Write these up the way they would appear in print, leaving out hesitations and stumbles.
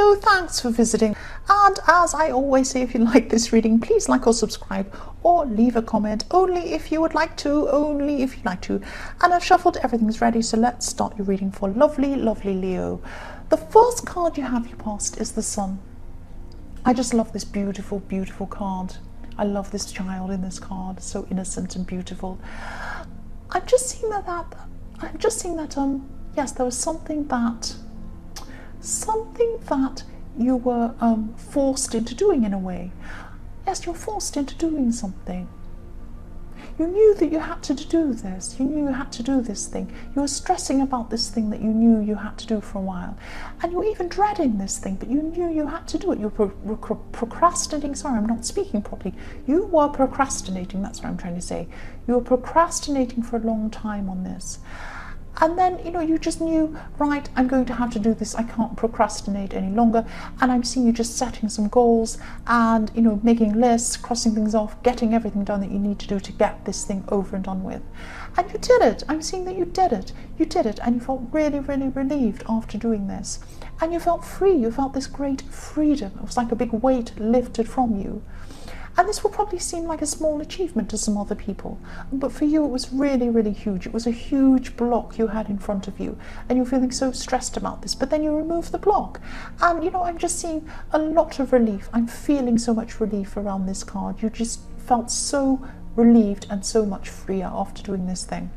Hello, thanks for visiting. And as I always say, if you like this reading, please like or subscribe or leave a comment, only if you would like to, only if you like to. And I've shuffled, everything's ready, so let's start your reading for lovely, lovely Leo. The first card you have, your past, is the Sun. I just love this beautiful, beautiful card. I love this child in this card, so innocent and beautiful. I'm just seeing that yes, there was something that you were forced into doing in a way. Yes, you're forced into doing something. You knew that you had to do this. You knew you had to do this thing. You were stressing about this thing that you knew you had to do for a while. And you were even dreading this thing, but you knew you had to do it. You were procrastinating. Sorry, I'm not speaking properly. You were procrastinating, that's what I'm trying to say. You were procrastinating for a long time on this. And then, you just knew, right, I'm going to have to do this. I can't procrastinate any longer. And I'm seeing you just setting some goals and, making lists, crossing things off, getting everything done that you need to do to get this thing over and done with. And you did it. I'm seeing that you did it. You did it. And you felt really, really relieved after doing this. And you felt free. You felt this great freedom. It was like a big weight lifted from you. And this will probably seem like a small achievement to some other people, but for you it was really, really huge. It was a huge block you had in front of you, and you're feeling so stressed about this, but then you remove the block. And I'm just seeing a lot of relief. I'm feeling so much relief around this card. You just felt so relieved and so much freer after doing this thing.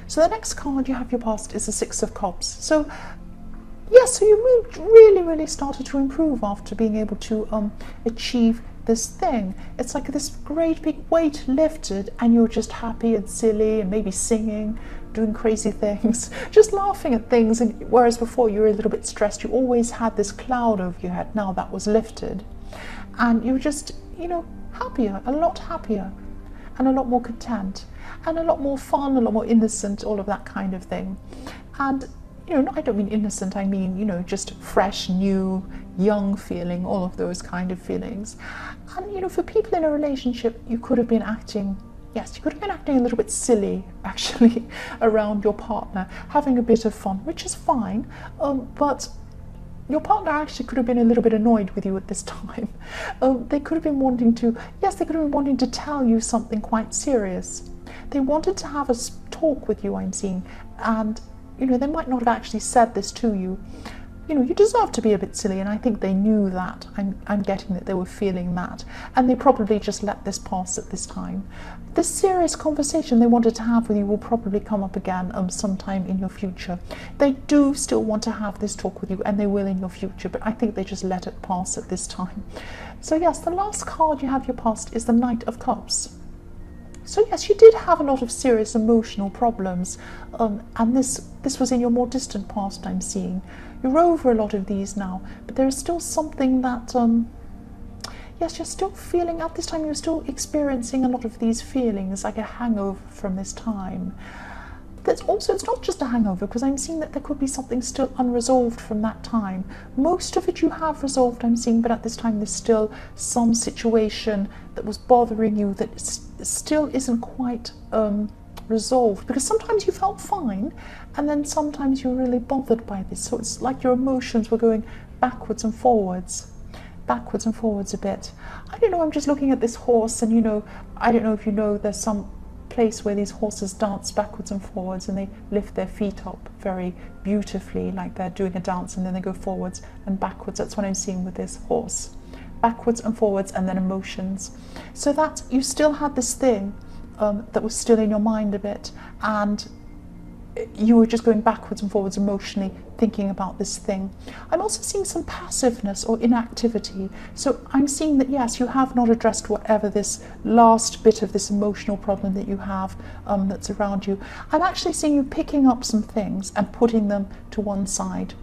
So the next card you have, your past, is the Six of Cups. So yes, so you really, really started to improve after being able to achieve this thing. It's like this great big weight lifted, and you're just happy and silly and maybe singing, doing crazy things, just laughing at things. And whereas before you were a little bit stressed, you always had this cloud over your head. Now that was lifted, and you were just happier, a lot happier, and a lot more content, and a lot more fun, a lot more innocent, all of that kind of thing. And I don't mean innocent, I mean, just fresh, new, young feeling, all of those kind of feelings. And, for people in a relationship, you could have been acting a little bit silly, actually, around your partner, having a bit of fun, which is fine, but your partner actually could have been a little bit annoyed with you at this time. They could have been wanting to tell you something quite serious. They wanted to have a talk with you, I'm seeing, and they might not have actually said this to you. You deserve to be a bit silly, and I think they knew that. I'm getting that they were feeling that, and they probably just let this pass at this time. This serious conversation they wanted to have with you will probably come up again sometime in your future. They do still want to have this talk with you, and they will in your future, but I think they just let it pass at this time. So yes, the last card you have, your past, is the Knight of Cups. So yes, you did have a lot of serious emotional problems, and this was in your more distant past, I'm seeing. You're over a lot of these now, but there is still something that, yes, you're still feeling, at this time you're still experiencing a lot of these feelings, like a hangover from this time. It's not just a hangover, because I'm seeing that there could be something still unresolved from that time. Most of it you have resolved, I'm seeing, but at this time there's still some situation that was bothering you that still isn't quite resolved, because sometimes you felt fine, and then sometimes you're really bothered by this. So it's like your emotions were going backwards and forwards a bit. I don't know, I'm just looking at this horse, and I don't know if there's some place where these horses dance backwards and forwards, and they lift their feet up very beautifully, like they're doing a dance, and then they go forwards and backwards. That's what I'm seeing with this horse, backwards and forwards, and then emotions. So that you still had this thing that was still in your mind a bit, and you were just going backwards and forwards emotionally, thinking about this thing. I'm also seeing some passiveness or inactivity. So I'm seeing that, yes, you have not addressed whatever this last bit of this emotional problem that you have that's around you. I'm actually seeing you picking up some things and putting them to one side.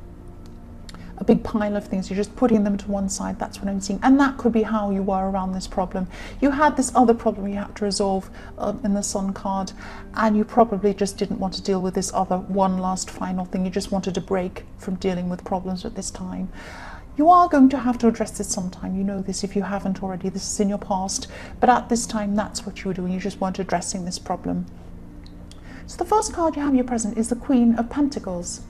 A big pile of things, you're just putting them to one side. That's what I'm seeing. And that could be how you were around this problem. You had this other problem you had to resolve in the Sun card, and you probably just didn't want to deal with this other one last final thing. You just wanted a break from dealing with problems at this time. You are going to have to address this sometime. You know this if you haven't already. This is in your past, but at this time that's what you were doing. You just weren't addressing this problem. So the first card you have in your present is the Queen of Pentacles.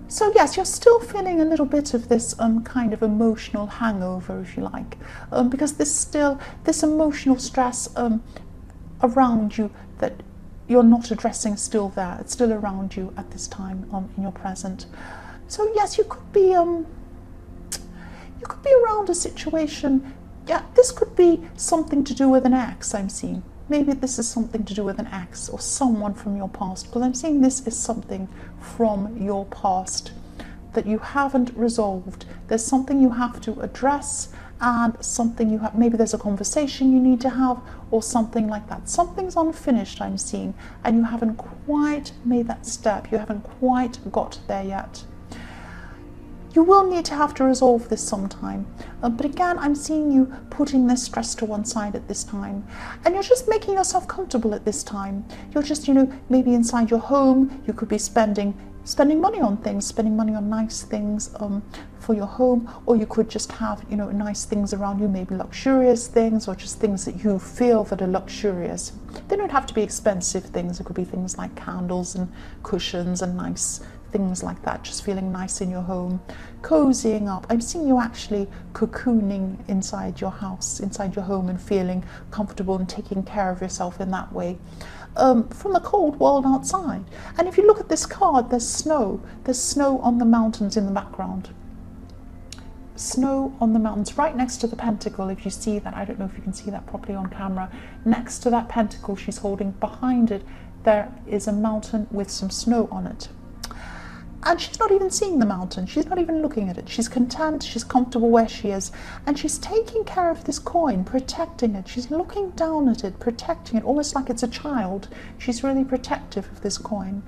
So yes, you're still feeling a little bit of this kind of emotional hangover, if you like, because this emotional stress around you that you're not addressing is still there. It's still around you at this time in your present. So yes, you could be around a situation. Yeah, this could be something to do with an ex, I'm seeing. Maybe this is something to do with an ex or someone from your past, because I'm seeing this is something from your past that you haven't resolved. There's something you have to address, and something you have, maybe there's a conversation you need to have or something like that. Something's unfinished, I'm seeing, and you haven't quite made that step. You haven't quite got there yet. You will need to have to resolve this sometime. But again, I'm seeing you putting this stress to one side at this time. And you're just making yourself comfortable at this time. You're just, maybe inside your home, you could be spending money on things, spending money on nice things for your home, or you could just have, nice things around you, maybe luxurious things, or just things that you feel that are luxurious. They don't have to be expensive things. It could be things like candles and cushions and nice things like that, just feeling nice in your home, cozying up. I'm seeing you actually cocooning inside your house, inside your home, and feeling comfortable and taking care of yourself in that way from the cold world outside. And if you look at this card, there's snow on the mountains in the background. Snow on the mountains right next to the pentacle. If you see that, I don't know if you can see that properly on camera, next to that pentacle she's holding, behind it there is a mountain with some snow on it. And she's not even seeing the mountain. She's not even looking at it. She's content. She's comfortable where she is. And she's taking care of this coin, protecting it. She's looking down at it, protecting it, almost like it's a child. She's really protective of this coin.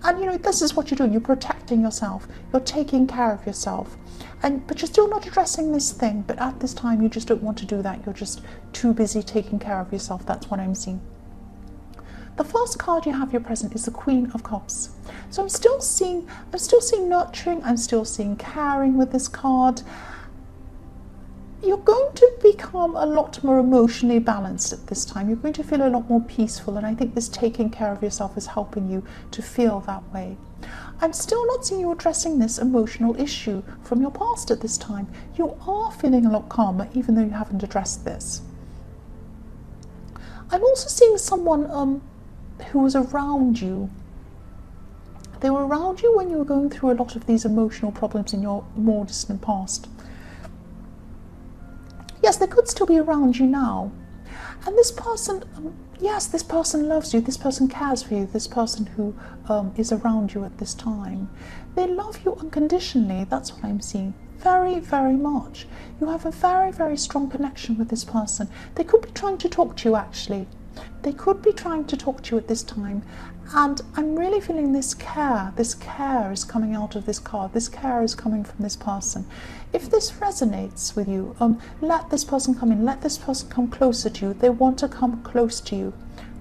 And, this is what you're doing. You're protecting yourself. You're taking care of yourself. But you're still not addressing this thing. But at this time, you just don't want to do that. You're just too busy taking care of yourself. That's what I'm seeing. The first card you have here present is the Queen of Cups. So I'm still seeing nurturing, I'm still seeing caring with this card. You're going to become a lot more emotionally balanced at this time. You're going to feel a lot more peaceful, and I think this taking care of yourself is helping you to feel that way. I'm still not seeing you addressing this emotional issue from your past at this time. You are feeling a lot calmer, even though you haven't addressed this. I'm also seeing someone who was around you. They were around you when you were going through a lot of these emotional problems in your more distant past. Yes, they could still be around you now. And this person, yes, this person loves you, this person cares for you, this person who is around you at this time. They love you unconditionally, that's what I'm seeing. Very, very much. You have a very, very strong connection with this person. They could be trying to talk to you, actually. They could be trying to talk to you at this time, and I'm really feeling this care is coming out of this card. This care is coming from this person. If this resonates with you, let this person come in, let this person come closer to you. They want to come close to you.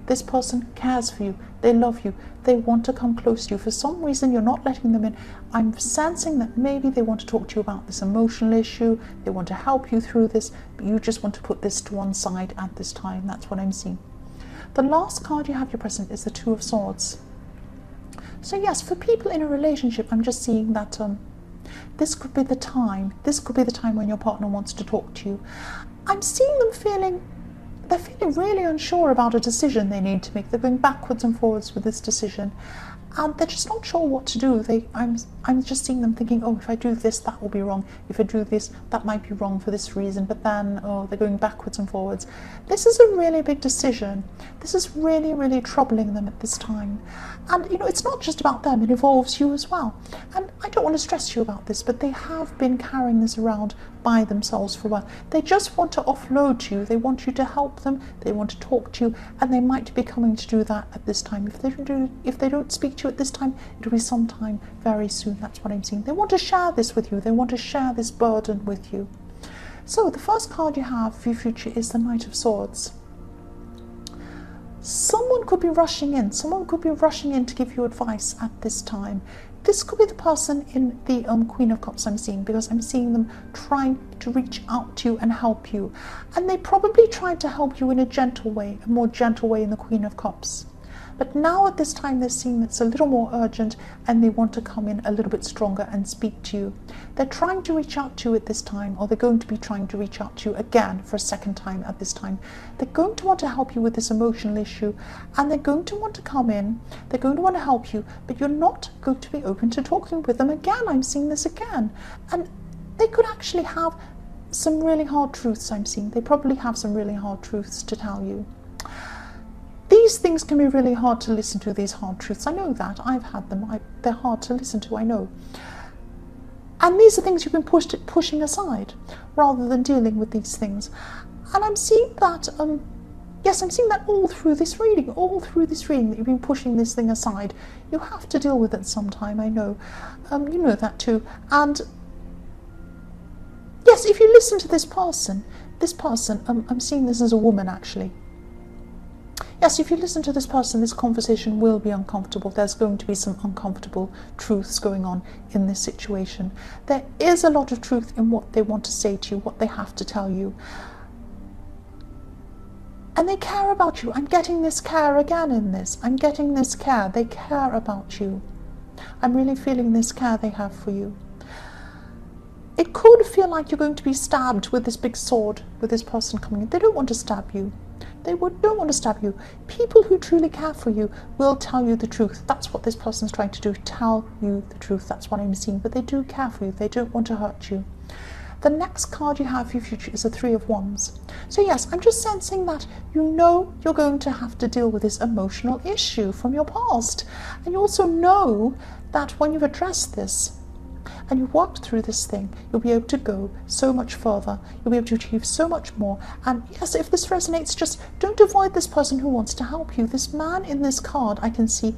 This person cares for you, they love you, they want to come close to you. For some reason you're not letting them in. I'm sensing that maybe they want to talk to you about this emotional issue, they want to help you through this, but you just want to put this to one side at this time. That's what I'm seeing. The last card you have here present is the Two of Swords. So yes, for people in a relationship, I'm just seeing that this could be the time. This could be the time when your partner wants to talk to you. I'm seeing them feeling really unsure about a decision they need to make. They're going backwards and forwards with this decision, and they're just not sure what to do. I'm just seeing them thinking, oh, if I do this, that will be wrong. If I do this, that might be wrong for this reason. But then, oh, they're going backwards and forwards. This is a really big decision. This is really, really troubling them at this time. And, it's not just about them. It involves you as well. And I don't want to stress you about this, but they have been carrying this around by themselves for a while. They just want to offload to you. They want you to help them. They want to talk to you, and they might be coming to do that at this time. If they don't speak to you at this time, it'll be sometime very soon. That's what I'm seeing. They want to share this with you. They want to share this burden with you. So the first card you have for your future is the Knight of Swords. Someone could be rushing in. Someone could be rushing in to give you advice at this time. This could be the person in the Queen of Cups I'm seeing, because I'm seeing them trying to reach out to you and help you. And they probably tried to help you in a gentle way, a more gentle way in the Queen of Cups. But now at this time they're seeing it's a little more urgent and they want to come in a little bit stronger and speak to you. They're trying to reach out to you at this time, or they're going to be trying to reach out to you again for a second time at this time. They're going to want to help you with this emotional issue, and they're going to want to come in, they're going to want to help you, but you're not going to be open to talking with them again. I'm seeing this again. And they could actually have some really hard truths I'm seeing. They probably have some really hard truths to tell you. These things can be really hard to listen to, these hard truths. I know that. I've had them. They're hard to listen to, I know. And these are things you've been pushing aside rather than dealing with these things. And I'm seeing that, yes, I'm seeing that all through this reading, that you've been pushing this thing aside. You have to deal with it sometime, I know. You know that too. And yes, if you listen to this person, I'm seeing this as a woman actually. Yes, if you listen to this person, this conversation will be uncomfortable. There's going to be some uncomfortable truths going on in this situation. There is a lot of truth in what they want to say to you, what they have to tell you. And they care about you. I'm getting this care again in this. I'm getting this care. They care about you. I'm really feeling this care they have for you. It could feel like you're going to be stabbed with this big sword, with this person coming in. They don't want to stab you. Don't want to stab you. People who truly care for you will tell you the truth. That's what this person's trying to do, tell you the truth. That's what I'm seeing. But they do care for you. They don't want to hurt you. The next card you have for your future is the Three of Wands. So yes, I'm just sensing that you know you're going to have to deal with this emotional issue from your past. And you also know that when you've addressed this, and you've worked through this thing, you'll be able to go so much further. You'll be able to achieve so much more. And yes, if this resonates, just don't avoid this person who wants to help you. This man in this card, I can see,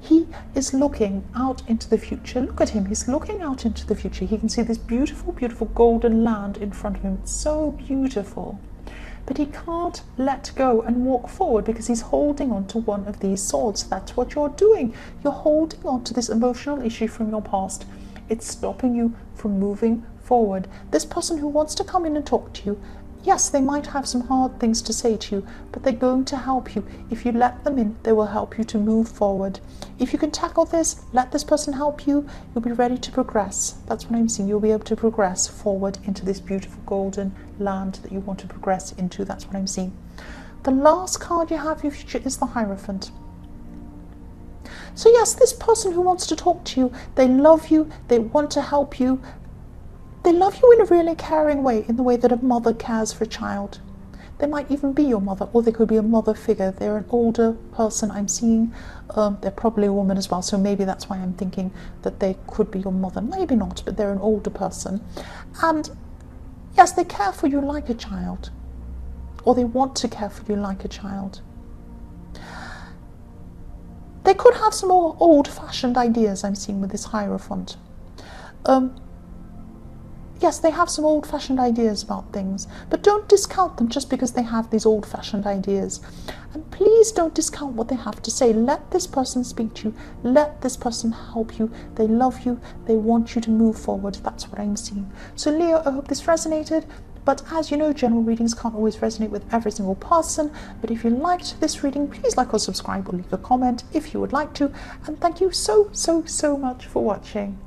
he is looking out into the future. Look at him. He's looking out into the future. He can see this beautiful, beautiful golden land in front of him. It's so beautiful. But he can't let go and walk forward because he's holding on to one of these swords. That's what you're doing. You're holding on to this emotional issue from your past. It's stopping you from moving forward. This person who wants to come in and talk to you, yes, they might have some hard things to say to you, but they're going to help you. If you let them in, they will help you to move forward. If you can tackle this, let this person help you, you'll be ready to progress. That's what I'm seeing. You'll be able to progress forward into this beautiful golden land that you want to progress into. That's what I'm seeing. The last card you have for your future is the Hierophant. So yes, this person who wants to talk to you, they love you, they want to help you. They love you in a really caring way, in the way that a mother cares for a child. They might even be your mother, or they could be a mother figure. They're an older person I'm seeing. They're probably a woman as well, so maybe that's why I'm thinking that they could be your mother. Maybe not, but they're an older person. And yes, they care for you like a child, or they want to care for you like a child. They could have some more old-fashioned ideas I'm seeing with this Hierophant. Yes, they have some old-fashioned ideas about things, but don't discount them just because they have these old-fashioned ideas. And please don't discount what they have to say. Let this person speak to you. Let this person help you. They love you. They want you to move forward. That's what I'm seeing. So Leo, I hope this resonated. But as you know, general readings can't always resonate with every single person. But if you liked this reading, please like or subscribe or leave a comment if you would like to. And thank you so much for watching.